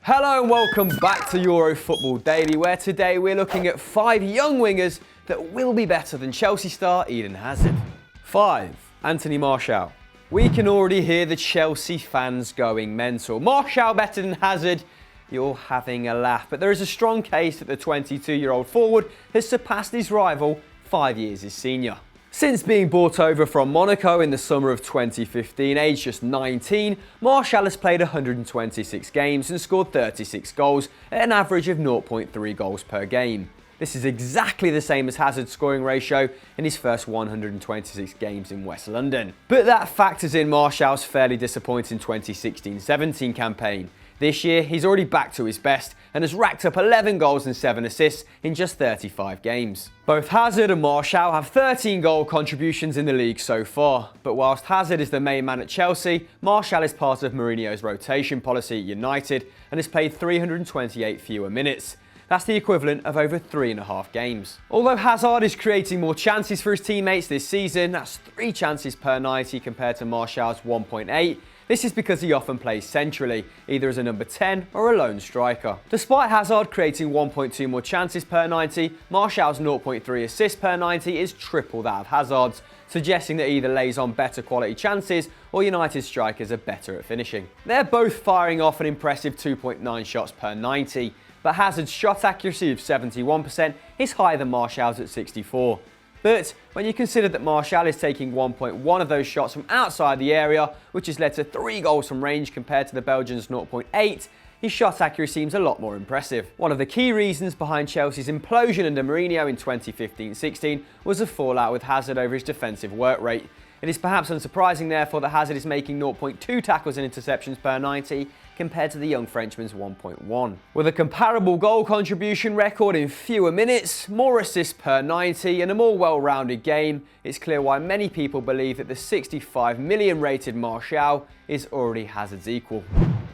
Hello and welcome back to Euro Football Daily, where today we're looking at 5 young wingers that will be better than Chelsea star Eden Hazard. 5. Anthony Martial. We can already hear the Chelsea fans going mental. Martial better than Hazard? You're having a laugh. But there is a strong case that the 22-year-old forward has surpassed his rival 5 years his senior. Since being bought over from Monaco in the summer of 2015, aged just 19, Martial has played 126 games and scored 36 goals at an average of 0.3 goals per game. This is exactly the same as Hazard's scoring ratio in his first 126 games in West London. But that factors in Martial's fairly disappointing 2016-17 campaign. This year, he's already back to his best and has racked up 11 goals and 7 assists in just 35 games. Both Hazard and Martial have 13 goal contributions in the league so far, but whilst Hazard is the main man at Chelsea, Martial is part of Mourinho's rotation policy at United and has played 328 fewer minutes. That's the equivalent of over 3.5 games. Although Hazard is creating more chances for his teammates this season, that's 3 chances per 90 compared to Martial's 1.8, this is because he often plays centrally, either as a number 10 or a lone striker. Despite Hazard creating 1.2 more chances per 90, Martial's 0.3 assists per 90 is triple that of Hazard's, suggesting that he either lays on better quality chances or United strikers are better at finishing. They're both firing off an impressive 2.9 shots per 90, but Hazard's shot accuracy of 71% is higher than Martial's at 64%. But when you consider that Martial is taking 1.1 of those shots from outside the area, which has led to 3 goals from range compared to the Belgians' 0.8, his shot accuracy seems a lot more impressive. One of the key reasons behind Chelsea's implosion under Mourinho in 2015-16 was a fallout with Hazard over his defensive work rate. It is perhaps unsurprising, therefore, that Hazard is making 0.2 tackles and interceptions per 90 compared to the young Frenchman's 1.1. With a comparable goal contribution record in fewer minutes, more assists per 90 and a more well-rounded game, it's clear why many people believe that the 65 million rated Martial is already Hazard's equal.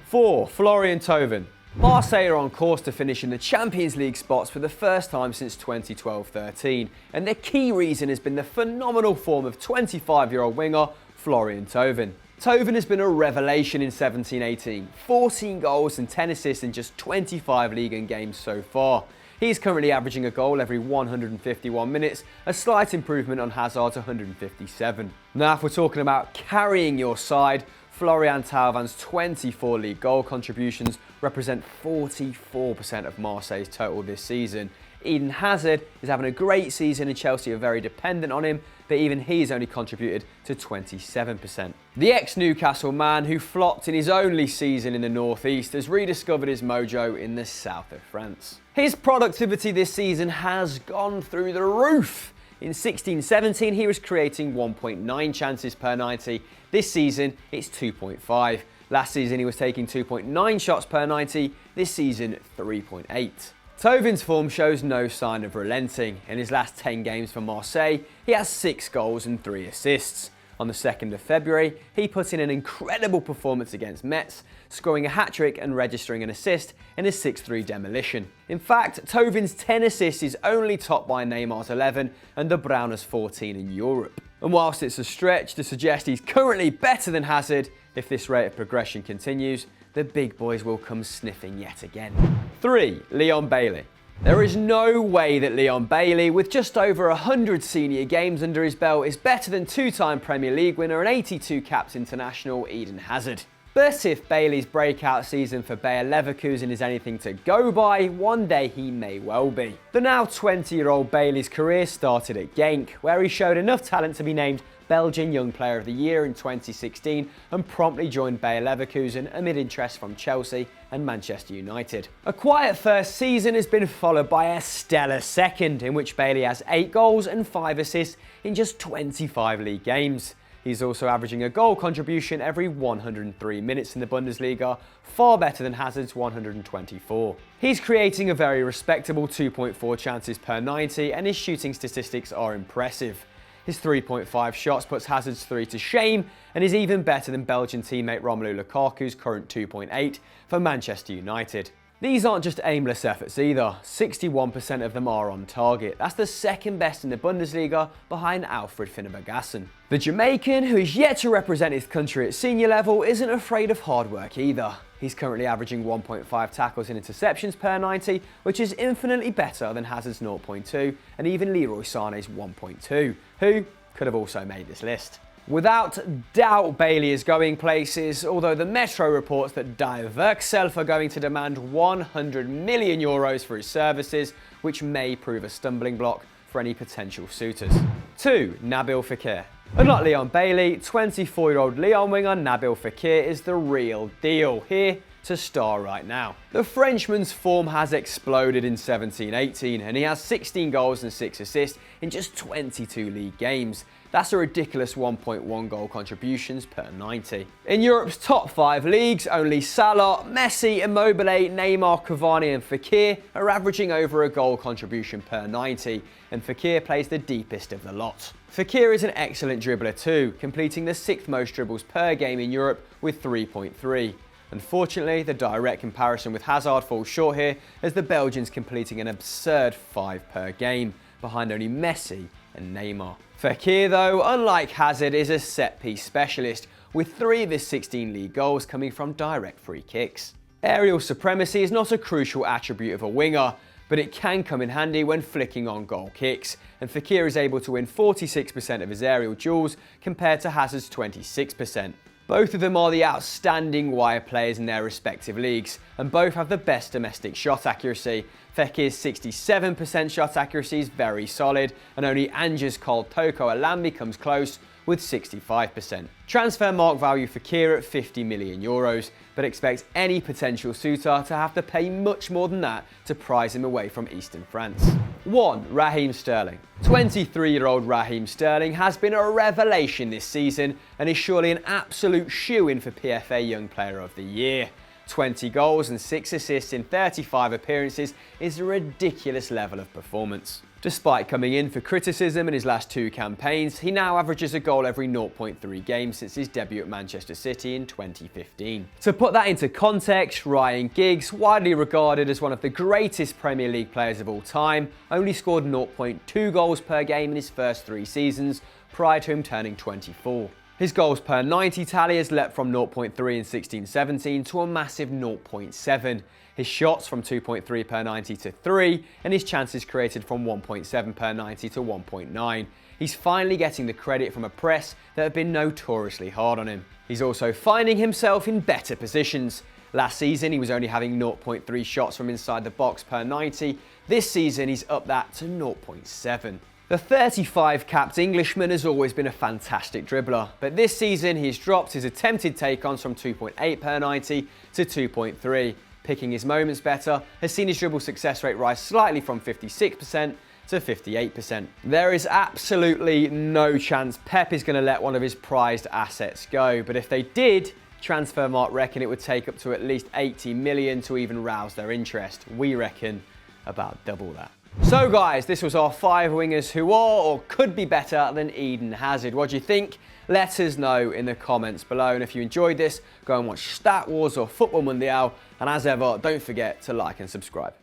4. Florian Thauvin. Marseille are on course to finish in the Champions League spots for the first time since 2012-13, and their key reason has been the phenomenal form of 25-year-old winger Florian Thauvin. Thauvin has been a revelation in 17-18, 14 goals and 10 assists in just 25 league and games so far. He's currently averaging a goal every 151 minutes, a slight improvement on Hazard's 157. Now, if we're talking about carrying your side, Florian Thauvin's 24 league goal contributions represent 44% of Marseille's total this season. Eden Hazard is having a great season and Chelsea are very dependent on him, but even he's only contributed to 27%. The ex-Newcastle man who flopped in his only season in the Northeast has rediscovered his mojo in the south of France. His productivity this season has gone through the roof. In 16-17, he was creating 1.9 chances per 90. This season, it's 2.5. Last season, he was taking 2.9 shots per 90. This season, 3.8. Thauvin's form shows no sign of relenting. In his last 10 games for Marseille, he has 6 goals and 3 assists. On the 2nd of February, he put in an incredible performance against Metz, scoring a hat-trick and registering an assist in a 6-3 demolition. In fact, Thauvin's 10 assists is only topped by Neymar's 11 and De Bruyne's 14 in Europe. And whilst it's a stretch to suggest he's currently better than Hazard, if this rate of progression continues, the big boys will come sniffing yet again. 3. Leon Bailey. There is no way that Leon Bailey, with just over 100 senior games under his belt, is better than 2-time Premier League winner and 82 caps international Eden Hazard. But if Bailey's breakout season for Bayer Leverkusen is anything to go by, one day he may well be. The now 20-year-old Bailey's career started at Genk, where he showed enough talent to be named Belgian Young Player of the Year in 2016 and promptly joined Bayer Leverkusen amid interest from Chelsea and Manchester United. A quiet first season has been followed by a stellar second, in which Bailey has 8 goals and 5 assists in just 25 league games. He's also averaging a goal contribution every 103 minutes in the Bundesliga, far better than Hazard's 124. He's creating a very respectable 2.4 chances per 90 and his shooting statistics are impressive. His 3.5 shots puts Hazard's 3 to shame and is even better than Belgian teammate Romelu Lukaku's current 2.8 for Manchester United. These aren't just aimless efforts either. 61% of them are on target. That's the second best in the Bundesliga behind Alfred Finnbergassen. The Jamaican, who is yet to represent his country at senior level, isn't afraid of hard work either. He's currently averaging 1.5 tackles and interceptions per 90, which is infinitely better than Hazard's 0.2 and even Leroy Sané's 1.2, who could have also made this list. Without doubt, Bailey is going places, although the Metro reports that Die Werkself are going to demand €100 million for his services, which may prove a stumbling block for any potential suitors. 2. Nabil Fekir. Unlike Leon Bailey, 24-year-old Lyon winger Nabil Fekir is the real deal, here to star right now. The Frenchman's form has exploded in 17-18 and he has 16 goals and 6 assists in just 22 league games. That's a ridiculous 1.1 goal contributions per 90. In Europe's top 5 leagues, only Salah, Messi, Immobile, Neymar, Cavani and Fekir are averaging over a goal contribution per 90, and Fekir plays the deepest of the lot. Fekir is an excellent dribbler too, completing the 6th most dribbles per game in Europe with 3.3. Unfortunately, the direct comparison with Hazard falls short here, as the Belgian's completing an absurd 5 per game, behind only Messi and Neymar. Fekir, though, unlike Hazard, is a set-piece specialist, with 3 of his 16 league goals coming from direct free kicks. Aerial supremacy is not a crucial attribute of a winger, but it can come in handy when flicking on goal kicks, and Fekir is able to win 46% of his aerial duels compared to Hazard's 26%. Both of them are the outstanding wire players in their respective leagues, and both have the best domestic shot accuracy. Fekir's 67% shot accuracy is very solid, and only Angers Cole Toko Alambi comes close with 65%. Transfer mark value for Fekir at €50 million, but expect any potential suitor to have to pay much more than that to prize him away from Eastern France. 1. Raheem Sterling. 23-year-old Raheem Sterling has been a revelation this season and is surely an absolute shoo-in for PFA Young Player of the Year. 20 goals and 6 assists in 35 appearances is a ridiculous level of performance. Despite coming in for criticism in his last 2 campaigns, he now averages a goal every 0.3 games since his debut at Manchester City in 2015. To put that into context, Ryan Giggs, widely regarded as one of the greatest Premier League players of all time, only scored 0.2 goals per game in his first 3 seasons, prior to him turning 24. His goals per 90 tally has leapt from 0.3 in 16-17 to a massive 0.7. His shots from 2.3 per 90 to 3, and his chances created from 1.7 per 90 to 1.9. He's finally getting the credit from a press that have been notoriously hard on him. He's also finding himself in better positions. Last season, he was only having 0.3 shots from inside the box per 90. This season, he's upped that to 0.7. The 35-capped Englishman has always been a fantastic dribbler, but this season he's dropped his attempted take-ons from 2.8 per 90 to 2.3. Picking his moments better has seen his dribble success rate rise slightly from 56% to 58%. There is absolutely no chance Pep is going to let one of his prized assets go, but if they did, Transfermarkt reckon it would take up to at least 80 million to even rouse their interest. We reckon about double that. So guys, this was our 5 wingers who are or could be better than Eden Hazard. What do you think? Let us know in the comments below. And if you enjoyed this, go and watch Stat Wars or Football Mundial. And as ever, don't forget to like and subscribe.